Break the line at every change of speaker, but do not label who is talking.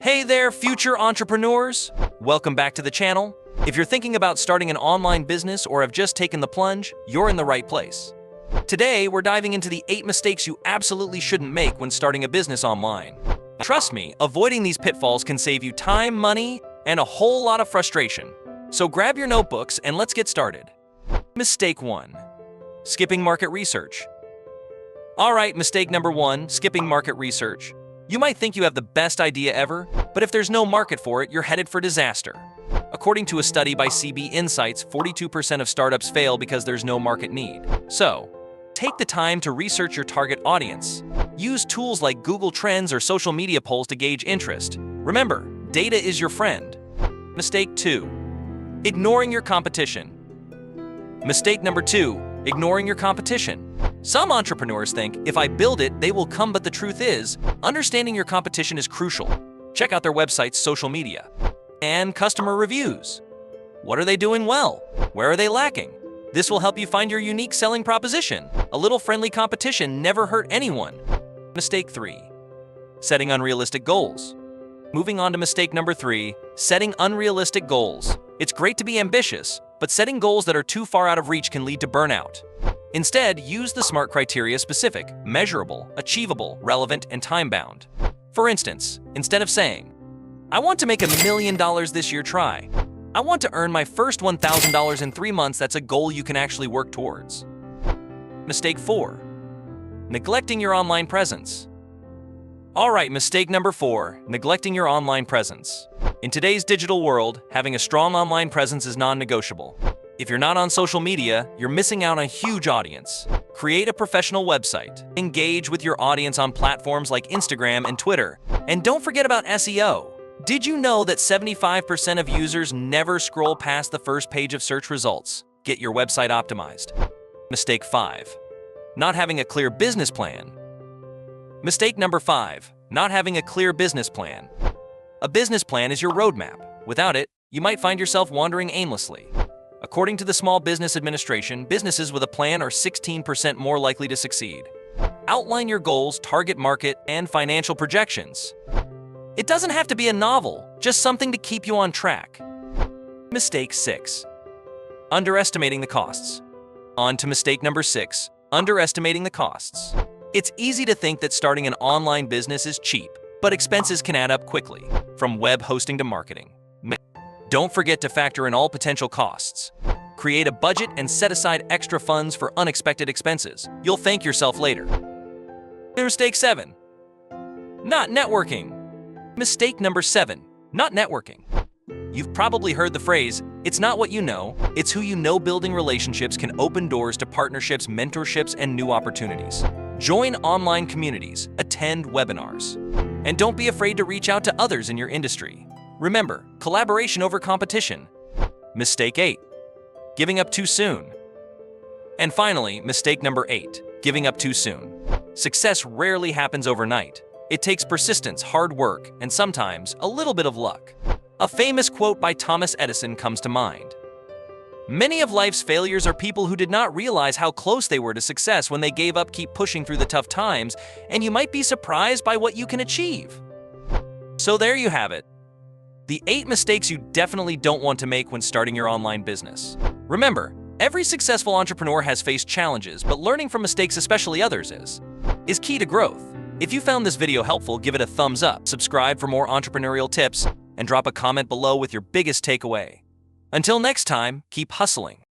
Hey there, future entrepreneurs! Welcome back to the channel. If you're thinking about starting an online business or have just taken the plunge, you're in the right place. Today, we're diving into the 8 mistakes you absolutely shouldn't make when starting a business online. Trust me, avoiding these pitfalls can save you time, money, and a whole lot of frustration. So grab your notebooks and let's get started. Mistake 1. Skipping market research. Alright, mistake number 1, skipping market research. You might think you have the best idea ever, but if there's no market for it, you're headed for disaster. According to a study by CB Insights, 42% of startups fail because there's no market need. So, take the time to research your target audience. Use tools like Google Trends or social media polls to gauge interest. Remember, data is your friend. Mistake 2. Ignoring your competition. Mistake number 2. Ignoring your competition. Some entrepreneurs think, if I build it, they will come, but the truth is, understanding your competition is crucial. Check out their websites, social media, and customer reviews. What are they doing well? Where are they lacking? This will help you find your unique selling proposition. A little friendly competition never hurt anyone. Mistake 3. Setting unrealistic goals. Moving on to mistake number 3, setting unrealistic goals. It's great to be ambitious, but setting goals that are too far out of reach can lead to burnout. Instead, use the SMART criteria: specific, measurable, achievable, relevant, and time-bound. For instance, instead of saying, I want to make $1 million this year, try, I want to earn my first $1,000 in 3 months. That's a goal you can actually work towards. Mistake 4. Neglecting your online presence. Alright, mistake number 4, neglecting your online presence. In today's digital world, having a strong online presence is non-negotiable. If you're not on social media, you're missing out on a huge audience. Create a professional website. Engage with your audience on platforms like Instagram and Twitter. And don't forget about SEO. Did you know that 75% of users never scroll past the first page of search results? Get your website optimized. Mistake 5. Not having a clear business plan. Mistake number 5. Not having a clear business plan. A business plan is your roadmap. Without it, you might find yourself wandering aimlessly. According to the Small Business Administration, businesses with a plan are 16% more likely to succeed. Outline your goals, target market, and financial projections. It doesn't have to be a novel, just something to keep you on track. Mistake 6. Underestimating the costs. On to mistake number 6, underestimating the costs. It's easy to think that starting an online business is cheap, but expenses can add up quickly, from web hosting to marketing. Don't forget to factor in all potential costs. Create a budget and set aside extra funds for unexpected expenses. You'll thank yourself later. Mistake 7. Not networking. Mistake number 7. Not networking. You've probably heard the phrase, it's not what you know, it's who you know. Building relationships can open doors to partnerships, mentorships, and new opportunities. Join online communities, attend webinars, and don't be afraid to reach out to others in your industry. Remember, collaboration over competition. Mistake 8. Giving up too soon. And finally, mistake number 8. Giving up too soon. Success rarely happens overnight. It takes persistence, hard work, and sometimes a little bit of luck. A famous quote by Thomas Edison comes to mind. Many of life's failures are people who did not realize how close they were to success when they gave up. Keep pushing through the tough times, and you might be surprised by what you can achieve. So there you have it. The 8 mistakes you definitely don't want to make when starting your online business. Remember, every successful entrepreneur has faced challenges, but learning from mistakes, especially others, is key to growth. If you found this video helpful, give it a thumbs up, subscribe for more entrepreneurial tips, and drop a comment below with your biggest takeaway. Until next time, keep hustling.